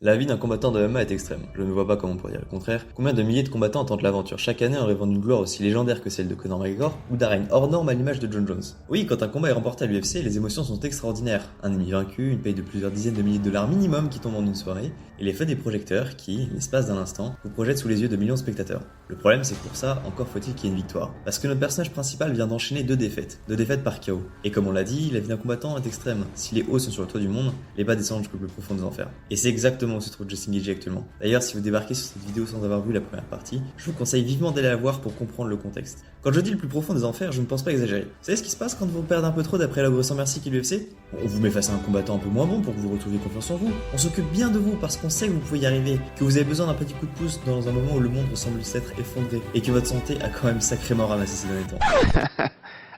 La vie d'un combattant de MMA est extrême. Je ne vois pas comment on pourrait dire le contraire. Combien de milliers de combattants tentent l'aventure chaque année en rêvant d'une gloire aussi légendaire que celle de Conor McGregor ou d'un règne hors norme à l'image de Jon Jones. Oui, quand un combat est remporté à l'UFC, les émotions sont extraordinaires. Un ennemi vaincu, une paye de plusieurs dizaines de milliers de dollars minimum qui tombe en une soirée, et l'effet des projecteurs qui, l'espace d'un instant, vous projettent sous les yeux de millions de spectateurs. Le problème, c'est que pour ça, encore faut-il qu'il y ait une victoire. Parce que notre personnage principal vient d'enchaîner deux défaites par KO. Et comme on l'a dit, la vie d'un combattant est extrême. Si les hauts sont sur le toit du monde, les bas descendent jusqu'au plus profond des enfers. Et c'est exactement où se trouve Justin Gaethje actuellement. D'ailleurs, si vous débarquez sur cette vidéo sans avoir vu la première partie, je vous conseille vivement d'aller la voir pour comprendre le contexte. Quand je dis le plus profond des enfers, je ne pense pas exagérer. Vous savez ce qui se passe quand vous perdez un peu trop d'après l'ogre sans merci qui l'UFC? On vous met face à un combattant un peu moins bon pour que vous retrouviez confiance en vous. On s'occupe bien de vous parce qu'on sait que vous pouvez y arriver, que vous avez besoin d'un petit coup de pouce dans un moment où le monde semble s'être effondré et que votre santé a quand même sacrément ramassé ces derniers temps.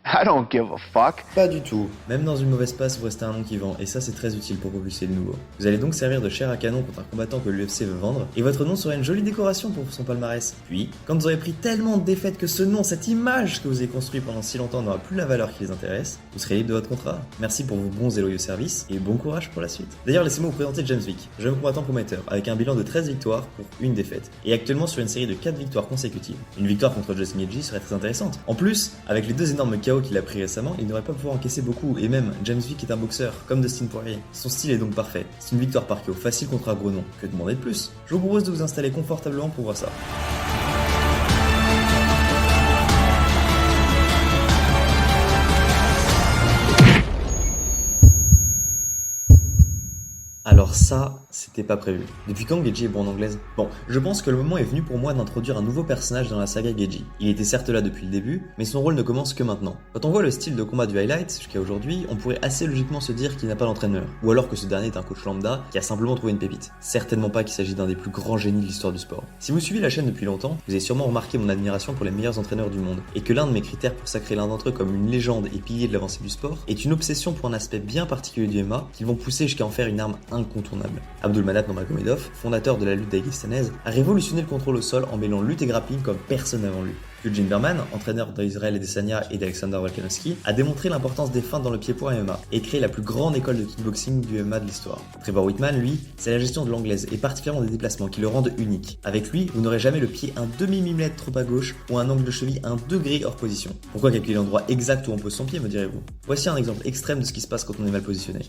I don't give a fuck. Pas du tout. Même dans une mauvaise passe, vous restez un nom qui vend, et ça c'est très utile pour propulser le nouveau. Vous allez donc servir de chair à canon contre un combattant que l'UFC veut vendre, et votre nom sera une jolie décoration pour son palmarès. Puis, quand vous aurez pris tellement de défaites que ce nom, cette image que vous avez construit pendant si longtemps n'aura plus la valeur qui les intéresse, vous serez libre de votre contrat. Merci pour vos bons et loyaux services, et bon courage pour la suite. D'ailleurs, laissez-moi vous présenter James Vick, jeune combattant prometteur, avec un bilan de 13 victoires pour une défaite, et actuellement sur une série de 4 victoires consécutives. Une victoire contre Justin Gaethje serait très intéressante. En plus, avec les 2 énormes KO qu'il a pris récemment, il n'aurait pas pouvoir encaisser beaucoup, et même James Vick est un boxeur, comme Dustin Poirier. Son style est donc parfait. C'est une victoire par KO facile contre un gros nom. Que demander de plus? Je vous propose de vous installer confortablement pour voir ça. Alors ça, c'était pas prévu. Depuis quand Gaethje est bon en anglaise? Bon, je pense que le moment est venu pour moi d'introduire un nouveau personnage dans la saga Gaethje. Il était certes là depuis le début, mais son rôle ne commence que maintenant. Quand on voit le style de combat du highlight jusqu'à aujourd'hui, on pourrait assez logiquement se dire qu'il n'a pas d'entraîneur, ou alors que ce dernier est un coach lambda qui a simplement trouvé une pépite. Certainement pas qu'il s'agit d'un des plus grands génies de l'histoire du sport. Si vous suivez la chaîne depuis longtemps, vous avez sûrement remarqué mon admiration pour les meilleurs entraîneurs du monde, et que l'un de mes critères pour sacrer l'un d'entre eux comme une légende et pilier de l'avancée du sport est une obsession pour un aspect bien particulier du MMA qu'ils vont pousser jusqu'à en faire une arme incontournable. Abdulmanap Nurmagomedov, fondateur de la lutte daghestanaise, a révolutionné le contrôle au sol en mêlant lutte et grappling comme personne avant lui. Eugene Berman, entraîneur d'Israël Adesanya et d'Alexander Volkanovski, a démontré l'importance des feintes dans le pied-point MMA et créé la plus grande école de kickboxing du MMA de l'histoire. Trevor Whitman, lui, c'est la gestion de l'anglaise et particulièrement des déplacements qui le rendent unique. Avec lui, vous n'aurez jamais le pied un demi-millimètre trop à gauche ou un angle de cheville 1 degré hors position. Pourquoi calculer l'endroit exact où on pose son pied, me direz-vous? Voici un exemple extrême de ce qui se passe quand on est mal positionné.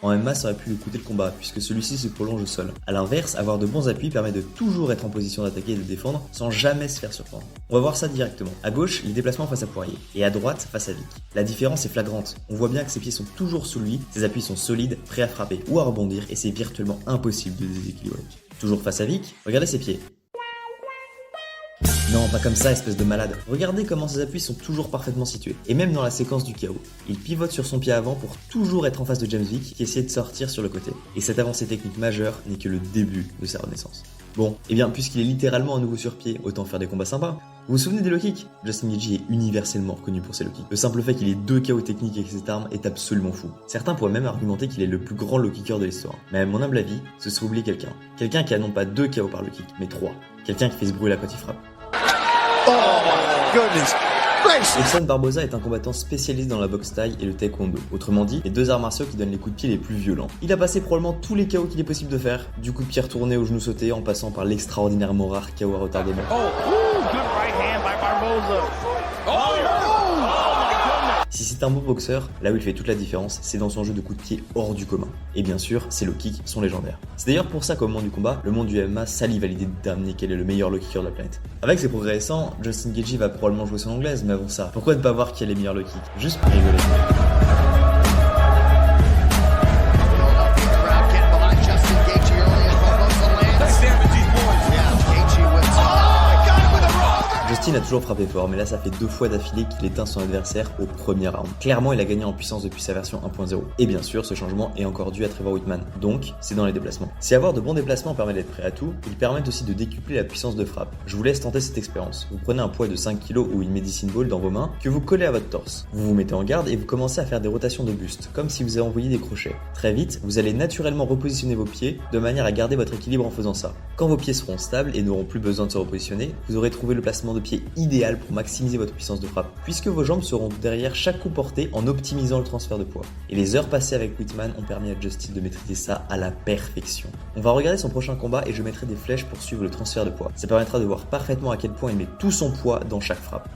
En MMA, ça aurait pu lui coûter le combat, puisque celui-ci se prolonge au sol. A l'inverse, avoir de bons appuis permet de toujours être en position d'attaquer et de défendre, sans jamais se faire surprendre. On va voir ça directement. À gauche, les déplacements face à Poirier, et à droite, face à Vick. La différence est flagrante. On voit bien que ses pieds sont toujours sous lui, ses appuis sont solides, prêts à frapper ou à rebondir, et c'est virtuellement impossible de déséquilibrer. Toujours face à Vick, regardez ses pieds. Non, pas comme ça, espèce de malade. Regardez comment ses appuis sont toujours parfaitement situés. Et même dans la séquence du KO, il pivote sur son pied avant pour toujours être en face de James Vick qui essaie de sortir sur le côté. Et cette avancée technique majeure n'est que le début de sa renaissance. Bon, et bien puisqu'il est littéralement à nouveau sur pied, autant faire des combats sympas. Vous vous souvenez des low kicks? Justin Gaethje est universellement reconnu pour ses low kicks. Le simple fait qu'il ait 2 KO techniques avec cette arme est absolument fou. Certains pourraient même argumenter qu'il est le plus grand low kicker de l'histoire. Mais à mon humble avis, ce serait oublier quelqu'un. Quelqu'un qui a non pas 2 KO par low kick, mais 3. Quelqu'un qui fait ce bruit là quand il frappe. Edson Barboza est un combattant spécialiste dans la boxe thaï et le taekwondo. Autrement dit, les 2 arts martiaux qui donnent les coups de pied les plus violents. Il a passé probablement tous les KO qu'il est possible de faire, du coup de pied retourné au genou sauté en passant par l'extraordinairement rare KO à retardement. Si c'est un beau boxeur, là où il fait toute la différence, c'est dans son jeu de coups de pied hors du commun. Et bien sûr, ses low kicks sont légendaires. C'est d'ailleurs pour ça qu'au moment du combat, le monde du MMA salive à l'idée de déterminer quel est le meilleur low kicker de la planète. Avec ses progrès récents, Justin Gaethje va probablement jouer son anglaise, mais avant ça, pourquoi ne pas voir qui a les meilleurs low kicks? Juste pour rigoler. Justin a toujours frappé fort, mais là ça fait 2 fois d'affilée qu'il éteint son adversaire au premier round. Clairement, il a gagné en puissance depuis sa version 1.0. Et bien sûr, ce changement est encore dû à Trevor Whitman. Donc, c'est dans les déplacements. Si avoir de bons déplacements permet d'être prêt à tout, ils permettent aussi de décupler la puissance de frappe. Je vous laisse tenter cette expérience. Vous prenez un poids de 5 kg ou une medicine ball dans vos mains que vous collez à votre torse. Vous vous mettez en garde et vous commencez à faire des rotations de buste, comme si vous avez envoyé des crochets. Très vite, vous allez naturellement repositionner vos pieds de manière à garder votre équilibre en faisant ça. Quand vos pieds seront stables et n'auront plus besoin de se repositionner, vous aurez trouvé le placement de pied est idéal pour maximiser votre puissance de frappe, puisque vos jambes seront derrière chaque coup porté en optimisant le transfert de poids. Et les heures passées avec Whitman ont permis à Justin de maîtriser ça à la perfection. On va regarder son prochain combat et je mettrai des flèches pour suivre le transfert de poids. Ça permettra de voir parfaitement à quel point il met tout son poids dans chaque frappe.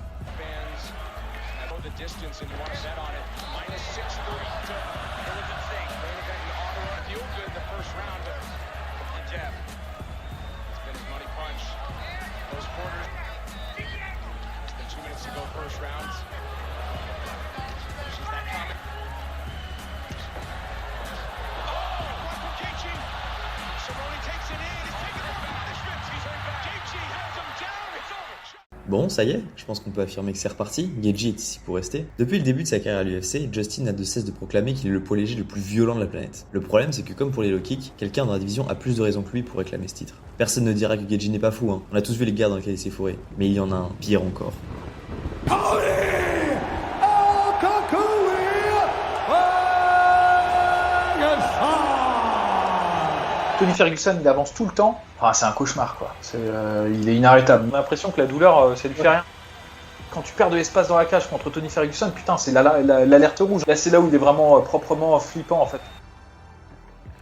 Bon, ça y est, je pense qu'on peut affirmer que c'est reparti, Gaethje est ici pour rester. Depuis le début de sa carrière à l'UFC, Justin n'a de cesse de proclamer qu'il est le poids léger le plus violent de la planète. Le problème, c'est que comme pour les low kicks, quelqu'un dans la division a plus de raisons que lui pour réclamer ce titre. Personne ne dira que Gaethje n'est pas fou, hein. On a tous vu les guerres dans lesquelles il s'est fourré, mais il y en a un pire encore. Tony Ferguson, il avance tout le temps. Enfin, c'est un cauchemar, quoi. Il est inarrêtable. On a l'impression que la douleur, ça lui fait rien. Quand tu perds de l'espace dans la cage contre Tony Ferguson, putain, c'est l'alerte rouge. Là, c'est là où il est vraiment proprement flippant, en fait.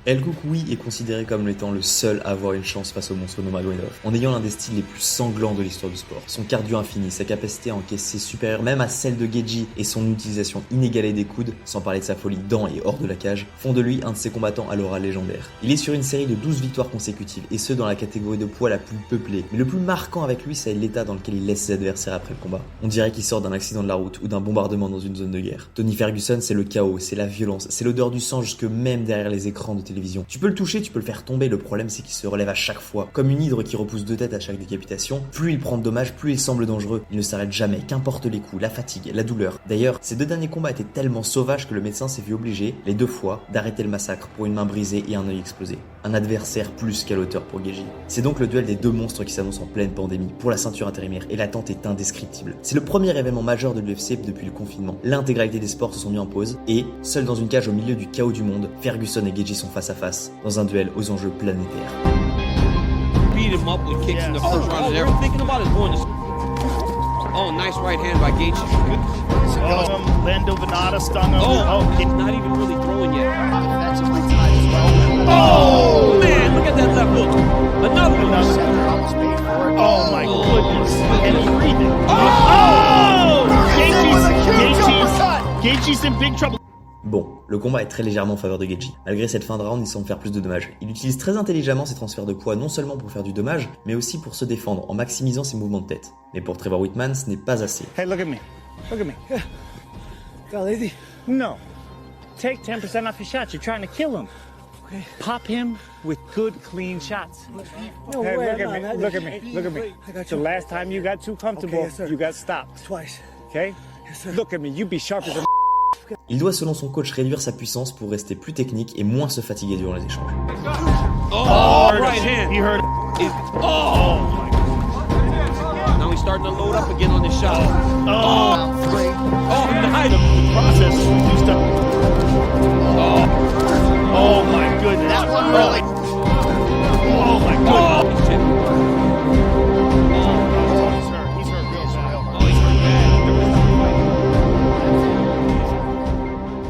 El Koukoui est considéré comme étant le seul à avoir une chance face au monstre Nurmagomedov, en ayant l'un des styles les plus sanglants de l'histoire du sport. Son cardio infini, sa capacité à encaisser supérieure même à celle de Gaethje et son utilisation inégalée des coudes, sans parler de sa folie dans et hors de la cage, font de lui un de ces combattants à l'aura légendaire. Il est sur une série de 12 victoires consécutives, et ce dans la catégorie de poids la plus peuplée. Mais le plus marquant avec lui, c'est l'état dans lequel il laisse ses adversaires après le combat. On dirait qu'il sort d'un accident de la route ou d'un bombardement dans une zone de guerre. Tony Ferguson, c'est le chaos, c'est la violence, c'est l'odeur du sang jusque même derrière les écrans de télévision. Tu peux le toucher, tu peux le faire tomber, le problème c'est qu'il se relève à chaque fois. Comme une hydre qui repousse deux têtes à chaque décapitation, plus il prend de dommages, plus il semble dangereux. Il ne s'arrête jamais, qu'importe les coups, la fatigue, la douleur. D'ailleurs, ces deux derniers combats étaient tellement sauvages que le médecin s'est vu obligé, les deux fois, d'arrêter le massacre pour une main brisée et un œil explosé. Un adversaire plus qu'à l'auteur pour Gaethje. C'est donc le duel des deux monstres qui s'annonce en pleine pandémie, pour la ceinture intérimaire, et l'attente est indescriptible. C'est le premier événement majeur de l'UFC depuis le confinement. L'intégralité des sports se sont mis en pause, et, seul dans une cage au milieu du chaos du monde, Ferguson et Gaethje sont face à face, dans un duel aux enjeux planétaires. Beat him up with kicks in the first round and everything. Thinking about is going to. Oh, nice right hand by Gaethje. Lando Venata stung him. He's not even really throwing yet. Oh man, look at that left hook. Another one. Oh my goodness. And he's breathing. Oh! Gaethje's in big trouble. Bon, le combat est très légèrement en faveur de Gaethje. Malgré cette fin de round, il semble faire plus de dommages. Il utilise très intelligemment ses transferts de poids non seulement pour faire du dommage, mais aussi pour se défendre en maximisant ses mouvements de tête. Mais pour Trevor Whitman, ce n'est pas assez. Hey, look at me. Look at me. Got lazy? No. Take 10% off your shots. You're trying to kill him. Okay. Pop him with good, clean shots. No Hey, way, look at no, me. not Look this. at me. Look at me. I got The you. last time you got too comfortable, Okay, yes, sir. you got stopped. Twice. Okay? Yes, sir. Look at me. You be sharp as a. Il doit selon son coach réduire sa puissance pour rester plus technique et moins se fatiguer durant les échanges. Oh, right hand. He heard it. Oh my God. Now he's starting to load up again on the shot. Oh. Oh, nice. Process. You stuff. Oh my goodness. That one really. Oh my goodness. Oh, shit. He's hurt. He's hurt real bad. Oh, he's hurt bad.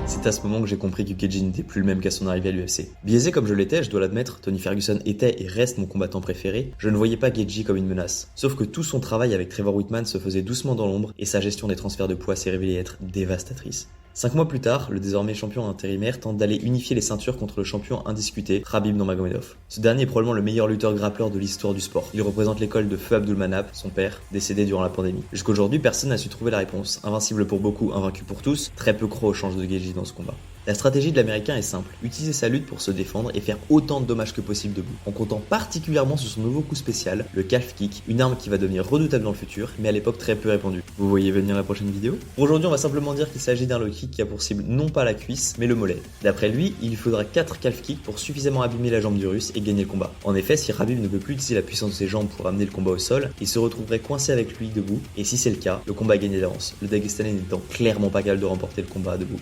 C'est à ce moment que j'ai compris que Gaethje n'était plus le même qu'à son arrivée à l'UFC. Biaisé comme je l'étais, je dois l'admettre, Tony Ferguson était et reste mon combattant préféré, je ne voyais pas Gaethje comme une menace. Sauf que tout son travail avec Trevor Whitman se faisait doucement dans l'ombre et sa gestion des transferts de poids s'est révélée être dévastatrice. 5 mois plus tard, le désormais champion intérimaire tente d'aller unifier les ceintures contre le champion indiscuté, Khabib Nurmagomedov. Ce dernier est probablement le meilleur lutteur-grappleur de l'histoire du sport. Il représente l'école de Feu Abdulmanap, son père, décédé durant la pandémie. Jusqu'aujourd'hui, personne n'a su trouver la réponse. Invincible pour beaucoup, invaincu pour tous, très peu croient au change de Gaethje dans ce combat. La stratégie de l'américain est simple, utiliser sa lutte pour se défendre et faire autant de dommages que possible debout, en comptant particulièrement sur son nouveau coup spécial, le calf kick, une arme qui va devenir redoutable dans le futur, mais à l'époque très peu répandue. Vous voyez venir la prochaine vidéo? Pour aujourd'hui, on va simplement dire qu'il s'agit d'un low kick qui a pour cible non pas la cuisse, mais le mollet. D'après lui, il lui faudra 4 calf kicks pour suffisamment abîmer la jambe du russe et gagner le combat. En effet, si Khabib ne peut plus utiliser la puissance de ses jambes pour amener le combat au sol, il se retrouverait coincé avec lui debout, et si c'est le cas, le combat est gagné d'avance, le Dagestanais n'étant clairement pas capable de remporter le combat debout.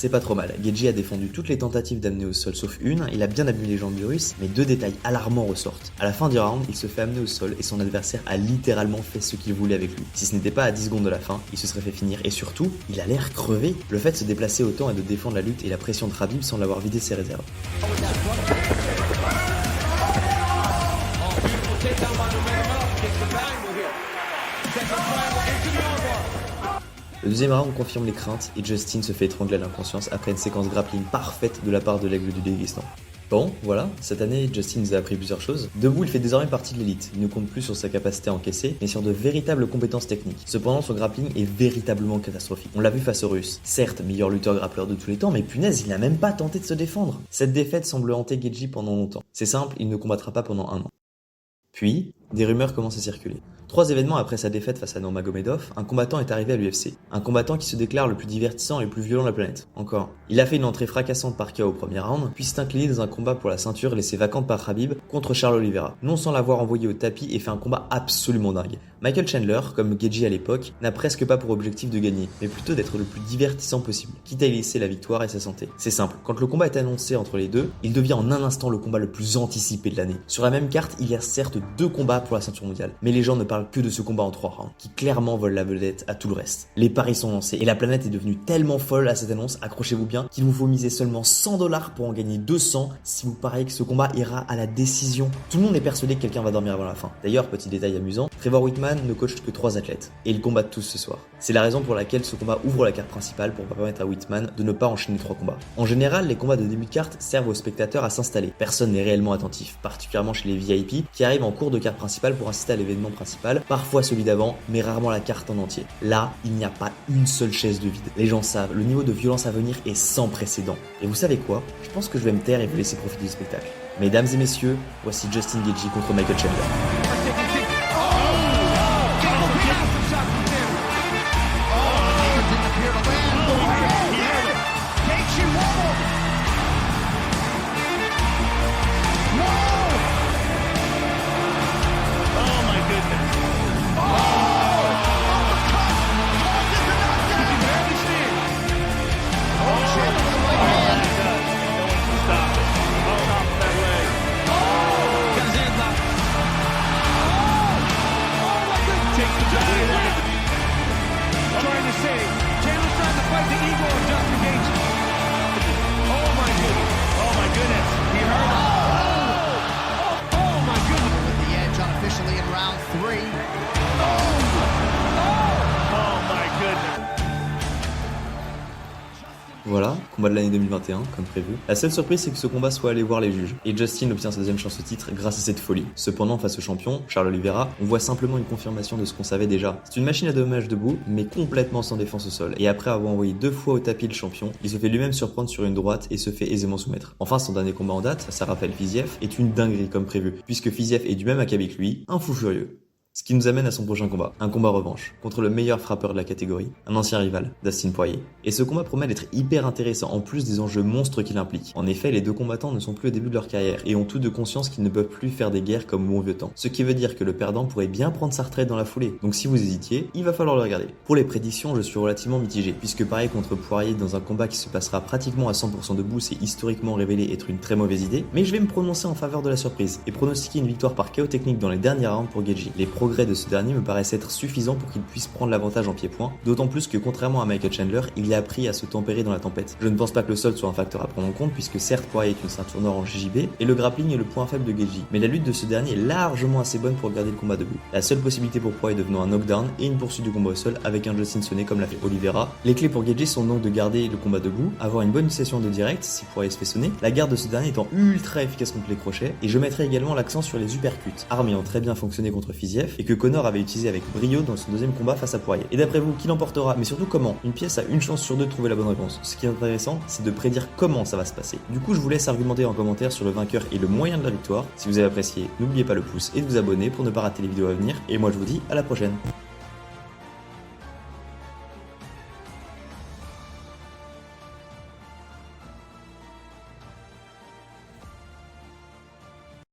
c'est pas trop mal. Geji a défendu toutes les tentatives d'amener au sol sauf une, il a bien abîmé les jambes du russe, mais 2 détails alarmants ressortent. À la fin du round, il se fait amener au sol et son adversaire a littéralement fait ce qu'il voulait avec lui. Si ce n'était pas à 10 secondes de la fin, il se serait fait finir et surtout, il a l'air crevé. Le fait de se déplacer autant et de défendre la lutte et la pression de Khabib sans l'avoir vidé ses réserves. Le deuxième round confirme les craintes et Justin se fait étrangler à l'inconscience après une séquence grappling parfaite de la part de l'aigle du Daghestan. Bon, voilà, cette année, Justin nous a appris plusieurs choses. Debout, il fait désormais partie de l'élite. Il ne compte plus sur sa capacité à encaisser, mais sur de véritables compétences techniques. Cependant, son grappling est véritablement catastrophique. On l'a vu face aux Russes. Certes, meilleur lutteur-grappleur de tous les temps, mais punaise, il n'a même pas tenté de se défendre. Cette défaite semble hanter Geji pendant longtemps. C'est simple, il ne combattra pas pendant 1 an. Puis, des rumeurs commencent à circuler. 3 événements après sa défaite face à Nurmagomedov, un combattant est arrivé à l'UFC. Un combattant qui se déclare le plus divertissant et le plus violent de la planète. Encore. Il a fait une entrée fracassante par KO au premier round, puis s'est incliné dans un combat pour la ceinture laissé vacante par Khabib contre Charles Oliveira, non sans l'avoir envoyé au tapis et fait un combat absolument dingue. Michael Chandler, comme Geji à l'époque, n'a presque pas pour objectif de gagner, mais plutôt d'être le plus divertissant possible, quitte à y laisser la victoire et sa santé. C'est simple, quand le combat est annoncé entre les deux, il devient en un instant le combat le plus anticipé de l'année. Sur la même carte, il y a certes 2 combats pour la ceinture mondiale, mais les gens ne parlent que de ce combat en 3 rounds, qui clairement vole la vedette à tout le reste. Les paris sont lancés, et la planète est devenue tellement folle à cette annonce, accrochez-vous bien, qu'il vous faut miser seulement $100 pour en gagner 200 si vous pariez que ce combat ira à la décision. Tout le monde est persuadé que quelqu'un va dormir avant la fin. D'ailleurs, petit détail amusant, Trevor Whitman ne coach que 3 athlètes, et ils combattent tous ce soir. C'est la raison pour laquelle ce combat ouvre la carte principale pour permettre à Whitman de ne pas enchaîner 3 combats. En général, les combats de début de carte servent aux spectateurs à s'installer. Personne n'est réellement attentif, particulièrement chez les VIP qui arrivent en cours de carte principale pour assister à l'événement principal, parfois celui d'avant, mais rarement la carte en entier. Là, il n'y a pas une seule chaise de vide. Les gens savent, le niveau de violence à venir est sans précédent. Et vous savez quoi? Je pense que je vais me taire et vous laisser profiter du spectacle. Mesdames et messieurs, voici Justin Geji contre Michael Chandler. Voilà, combat de l'année 2021, comme prévu. La seule surprise, c'est que ce combat soit allé voir les juges. Et Justin obtient sa deuxième chance au titre grâce à cette folie. Cependant, face au champion, Charles Oliveira, on voit simplement une confirmation de ce qu'on savait déjà. C'est une machine à dommages debout, mais complètement sans défense au sol. Et après avoir envoyé 2 fois au tapis le champion, il se fait lui-même surprendre sur une droite et se fait aisément soumettre. Enfin, son dernier combat en date, face à Rafael Fiziev, est une dinguerie comme prévu, puisque Fiziev est du même acabit que lui, un fou furieux. Ce qui nous amène à son prochain combat, un combat revanche, contre le meilleur frappeur de la catégorie, un ancien rival, Dustin Poirier. Et ce combat promet d'être hyper intéressant en plus des enjeux monstres qu'il implique. En effet, les 2 combattants ne sont plus au début de leur carrière et ont tous 2 conscience qu'ils ne peuvent plus faire des guerres comme au bon vieux temps. Ce qui veut dire que le perdant pourrait bien prendre sa retraite dans la foulée. Donc si vous hésitiez, il va falloir le regarder. Pour les prédictions, je suis relativement mitigé, puisque pareil contre Poirier dans un combat qui se passera pratiquement à 100% debout, c'est historiquement révélé être une très mauvaise idée, mais je vais me prononcer en faveur de la surprise et pronostiquer une victoire par KO technique dans les derniers rounds pour Geji. Les progrès de ce dernier me paraissent être suffisants pour qu'il puisse prendre l'avantage en pied-point, d'autant plus que contrairement à Michael Chandler, il a appris à se tempérer dans la tempête. Je ne pense pas que le sol soit un facteur à prendre en compte, puisque certes Poirier est une ceinture noire en JJB, et le grappling est le point faible de Geji, mais la lutte de ce dernier est largement assez bonne pour garder le combat debout. La seule possibilité pour Poirier devenant un knockdown et une poursuite du combat au sol avec un Justin sonné comme l'a fait Oliveira. Les clés pour Geji sont donc de garder le combat debout, avoir une bonne session de direct si Poirier se fait sonner, la garde de ce dernier étant ultra efficace contre les crochets, et je mettrai également l'accent sur les uppercuts, armes ayant très bien fonctionné contre Fiziev, et que Conor avait utilisé avec brio dans son deuxième combat face à Poirier. Et d'après vous, qui l'emportera? Mais surtout comment? Une pièce a une chance sur 2 de trouver la bonne réponse. Ce qui est intéressant, c'est de prédire comment ça va se passer. Du coup, je vous laisse argumenter en commentaire sur le vainqueur et le moyen de la victoire. Si vous avez apprécié, n'oubliez pas le pouce et de vous abonner pour ne pas rater les vidéos à venir. Et moi, je vous dis à la prochaine.